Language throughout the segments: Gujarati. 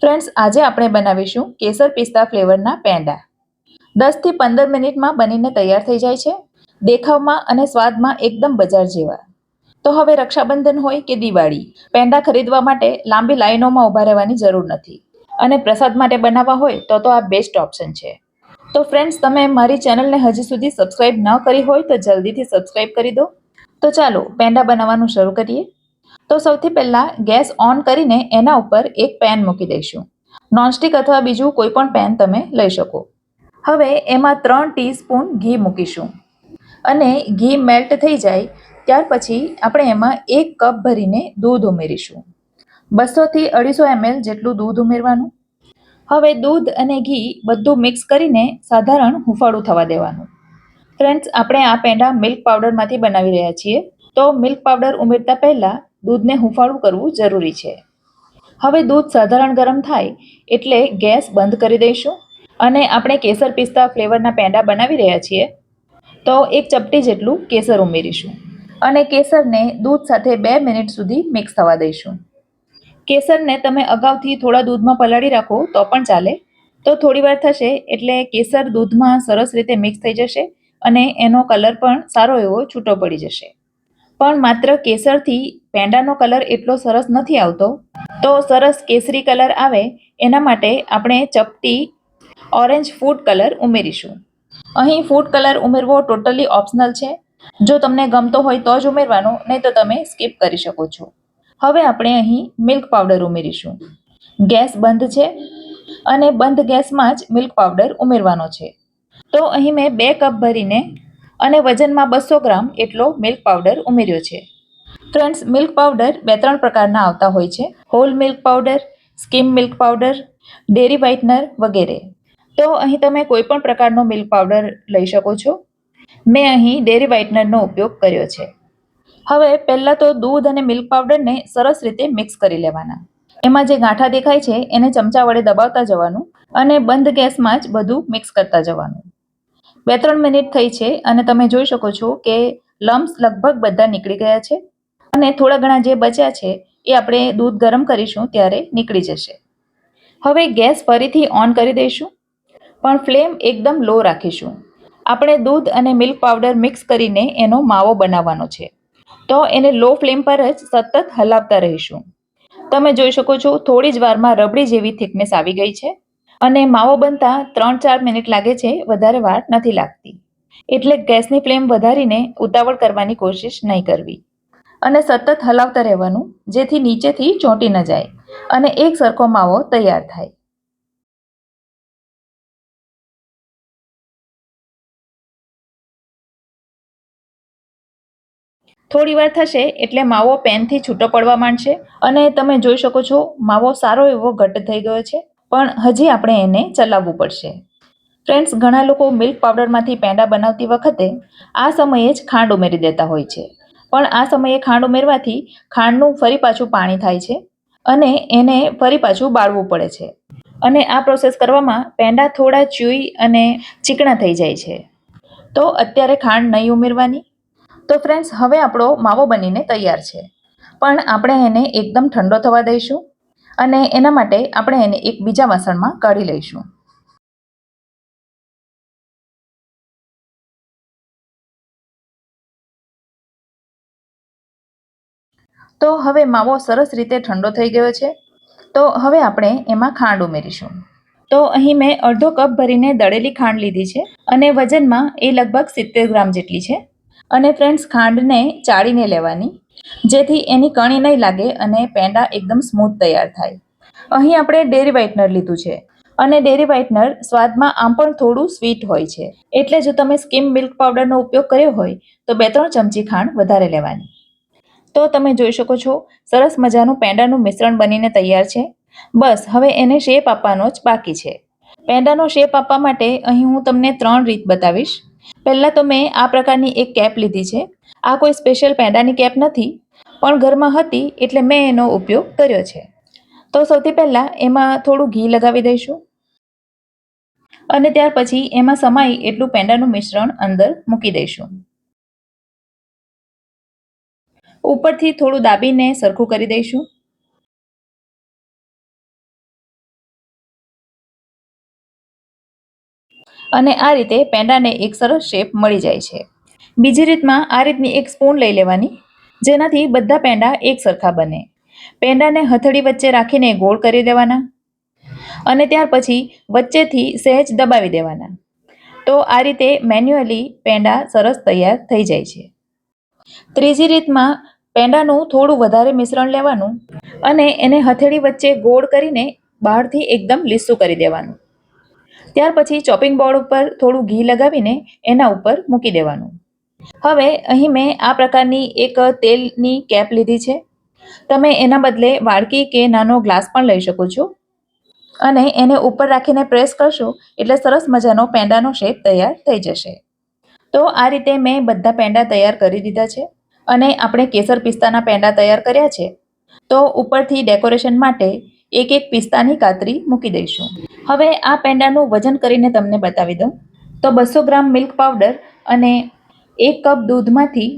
ફ્રેન્ડ્સ, આજે આપણે બનાવીશું કેસર પિસ્તા ફ્લેવરના પેંડા. 10 થી 15 મિનિટમાં બનીને તૈયાર થઈ જાય છે. દેખાવમાં અને સ્વાદમાં એકદમ બજાર જેવા. તો હવે રક્ષાબંધન હોય કે દિવાળી, પેંડા ખરીદવા માટે લાંબી લાઈનોમાં ઊભા રહેવાની જરૂર નથી. અને પ્રસાદ માટે બનાવવા હોય તો આ બેસ્ટ ઓપ્શન છે. તો ફ્રેન્ડ્સ, તમે મારી ચેનલને હજી સુધી સબસ્ક્રાઇબ ન કરી હોય તો જલ્દીથી સબસ્ક્રાઇબ કરી દો. તો ચાલો પેંડા બનાવવાનું શરૂ કરીએ. તો સૌથી પહેલા ગેસ ઓન કરીને એના ઉપર એક પેન મૂકી દઈશું. નોનસ્ટિક અથવા બીજું કોઈ પણ પેન તમે લઈ શકો. હવે એમાં 3 ટીસ્પૂન ઘી મૂકીશું અને ઘી મેલ્ટ થઈ જાય ત્યાર પછી આપણે એમાં 1 કપ ભરીને દૂધ ઉમેરીશું. 200 થી 250 ml જેટલું દૂધ ઉમેરવાનું. હવે દૂધ અને ઘી બધું મિક્સ કરીને સાધારણ હુંફાળું થવા દેવાનું. ફ્રેન્ડ્સ, આપણે આ પેંડા મિલ્ક પાવડરમાંથી બનાવી રહ્યા છીએ, તો મિલ્ક પાવડર ઉમેરતા પહેલા દૂધને હુંફાળું કરવું જરૂરી છે. હવે દૂધ સાધારણ ગરમ થાય એટલે ગેસ બંધ કરી દઈશું અને આપણે કેસર પિસ્તા ફ્લેવરના પેંડા બનાવી રહ્યા છીએ, તો 1 ચપટી જેટલું કેસર ઉમેરીશું અને કેસરને દૂધ સાથે 2 મિનિટ સુધી મિક્સ થવા દઈશું. કેસરને તમે અગાઉથી થોડા દૂધમાં પલાળી રાખો તો પણ ચાલે. તો થોડી વાર થશે એટલે કેસર દૂધમાં સરસ રીતે મિક્સ થઈ જશે અને એનો કલર પણ સારો એવો છૂટો પડી જશે. પણ માત્ર કેસરથી પેંડાનો કલર એટલો સરસ નથી આવતો, તો સરસ કેસરી કલર આવે એના માટે આપણે ચપટી ઓરેન્જ ફૂડ કલર ઉમેરીશું. અહીં ફૂડ કલર ઉમેરવો ટોટલી ઓપ્શનલ છે. જો તમને ગમતો હોય તો જ ઉમેરવાનો, નહીં તો તમે સ્કીપ કરી શકો છો. હવે આપણે અહીં મિલ્ક પાવડર ઉમેરીશું. ગેસ બંધ છે અને બંધ ગેસમાં જ મિલ્ક પાવડર ઉમેરવાનો છે. તો અહીં મેં 2 કપ ભરીને અને વજનમાં 200 ગ્રામ એટલો મિલ્ક પાવડર ઉમેર્યો છે. ફ્રેન્ડ્સ, મિલ્ક પાવડર 2-3 પ્રકારના આવતા હોય છે: whole milk powder, skim milk powder, dairy whitener વગેરે. તો અહીં તમે કોઈ પણ પ્રકારનો મિલ્ક પાવડર લઈ શકો છો. મેં અહીં ડેરી વ્હાઇટનરનો ઉપયોગ કર્યો છે. હવે પહેલાં તો દૂધ અને મિલ્ક પાવડરને સરસ રીતે મિક્સ કરી લેવાના. એમાં જે ગાંઠા દેખાય છે એને ચમચા વડે દબાવતા જવાનું અને બંધ ગેસમાં જ બધું મિક્સ કરતા જવાનું. 2-3 મિનિટ થઈ છે અને તમે જોઈ શકો છો કે લમ્સ લગભગ બધા નીકળી ગયા છે અને થોડા ઘણા જે બચ્યા છે એ આપણે દૂધ ગરમ કરીશું ત્યારે નીકળી જશે. હવે ગેસ ફરીથી ઓન કરી દઈશું, પણ ફ્લેમ એકદમ લો રાખીશું. આપણે દૂધ અને મિલ્ક પાવડર મિક્સ કરીને એનો માવો બનાવવાનો છે, તો એને લો ફ્લેમ પર જ સતત હલાવતા રહીશું. તમે જોઈ શકો છો થોડી જ વારમાં રબડી જેવી થિકનેસ આવી ગઈ છે અને માવો બનતા 3-4 મિનિટ લાગે છે, વધારે વાર નથી લાગતી. એટલે ગેસની ફ્લેમ વધારીને ઉતાવળ કરવાની કોશિશ નહીં કરવી અને સતત હલાવતા રહેવાનું, જેથી નીચેથી ચોંટી ન જાય અને એક સરખો માવો તૈયાર થાય. થોડી વાર થશે એટલે માવો પેનથી છૂટો પડવા માંડશે અને તમે જોઈ શકો છો માવો સારો એવો ઘટ્ટ થઈ ગયો છે, પણ હજી આપણે એને ચલાવવું પડશે. ફ્રેન્ડ્સ, ઘણા લોકો મિલ્ક પાવડરમાંથી પેંડા બનાવતી વખતે આ સમયે જ ખાંડ ઉમેરી દેતા હોય છે, પણ આ સમયે ખાંડ ઉમેરવાથી ખાંડનું ફરી પાછું પાણી થાય છે અને એને ફરી પાછું બાળવું પડે છે અને આ પ્રોસેસ કરવામાં પેંડા થોડા ચ્યુઈ અને ચીકણા થઈ જાય છે. તો અત્યારે ખાંડ નહીં ઉમેરવાની. તો ફ્રેન્ડ્સ, હવે આપણો માવો બનીને તૈયાર છે, પણ આપણે એને એકદમ ઠંડો થવા દઈશું અને એના માટે આપણે એને એક બીજા વાસણમાં કાઢી લઈશું. તો હવે માવો સરસ રીતે ઠંડો થઈ ગયો છે. તો હવે આપણે એમાં ખાંડ ઉમેરીશું. તો અહીં મેં અડધો કપ ભરીને દળેલી ખાંડ લીધી છે અને વજનમાં એ લગભગ 70 ગ્રામ જેટલી છે. અને ફ્રેન્ડ્સ, ખાંડને ચાળીને લેવાની, જેથી એની કણી નહીં લાગે અને પેંડા એકદમ સ્મૂથ તૈયાર થાય. અહીં આપણે ડેરી વ્હાઇટનર લીધું છે અને ડેરી વ્હાઇટનર સ્વાદમાં આમ પણ થોડું સ્વીટ હોય છે, એટલે જો તમે સ્કીમ મિલ્ક પાવડરનો ઉપયોગ કર્યો હોય તો 2-3 ચમચી ખાંડ વધારે લેવાની. તો તમે જોઈ શકો છો સરસ મજાનું પેંડાનું મિશ્રણ બનીને તૈયાર છે. બસ હવે એને શેપ આપવાનો જ બાકી છે. પેંડાનો શેપ આપવા માટે અહીં હું તમને 3 રીત બતાવીશ. પહેલાં તો મેં આ પ્રકારની એક કેપ લીધી છે. આ કોઈ સ્પેશિયલ પેંડાની કેપ નથી, પણ ઘરમાં હતી એટલે મેં એનો ઉપયોગ કર્યો છે. તો સૌથી પહેલાં એમાં થોડું ઘી લગાવી દઈશું અને ત્યાર પછી એમાં સમાય એટલું પેંડાનું મિશ્રણ અંદર મૂકી દઈશું. ઉપરથી થોડું દાબીને સરખું કરી દઈશું. અને આ રીતે પેંડાને એક સરસ શેપ મળી જાય છે. બીજી રીતમાં આ રીતની એક સ્પૂન લઈ લેવાની, જેનાથી બધા પેંડા એક સરખા બને. પેંડાને હથેળી વચ્ચે રાખીને ગોળ કરી દેવાના અને ત્યાર પછી વચ્ચેથી સહેજ દબાવી દેવાના. તો આ રીતે મેન્યુઅલી પેંડા સરસ તૈયાર થઈ જાય છે. ત્રીજી રીતમાં પેંડાનું થોડું વધારે મિશ્રણ લેવાનું અને એને હથેળી વચ્ચે ગોળ કરીને બહારથી એકદમ લીસું કરી દેવાનું. ત્યાર પછી ચોપિંગ બોર્ડ ઉપર થોડું ઘી લગાવીને એના ઉપર મૂકી દેવાનું. હવે અહીં મેં આ પ્રકારની એક તેલની કેપ લીધી છે. તમે એના બદલે વાડકી કે નાનો ગ્લાસ પણ લઈ શકો છો અને એને ઉપર રાખીને પ્રેસ કરશો એટલે સરસ મજાનો પેંડાનો શેપ તૈયાર થઈ જશે. તો આ રીતે મેં બધા પેંડા તૈયાર કરી દીધા છે અને આપણે કેસર પિસ્તાના પેંડા તૈયાર કર્યા છે. તો ઉપરથી ડેકોરેશન માટે એક એક પિસ્તાની કાતરી મૂકી દઈશું. હવે આ પેંડાનું વજન કરીને તમને બતાવી દઉં. તો 200 ગ્રામ મિલ્ક પાવડર અને 1 કપ દૂધમાંથી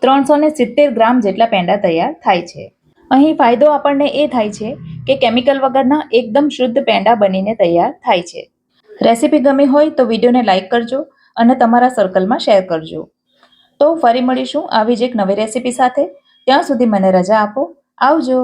370 ગ્રામ જેટલા પેંડા તૈયાર થાય છે. અહીં ફાયદો આપણને એ થાય છે કે કેમિકલ વગરના એકદમ શુદ્ધ પેંડા બનીને તૈયાર થાય છે. રેસીપી ગમી હોય તો વિડીયોને લાઇક કરજો અને તમારા સર્કલમાં શેર કરજો. તો ફરી મળીશું આવી જ એક નવી રેસીપી સાથે. ત્યાં સુધી મને રજા આપો. આવજો.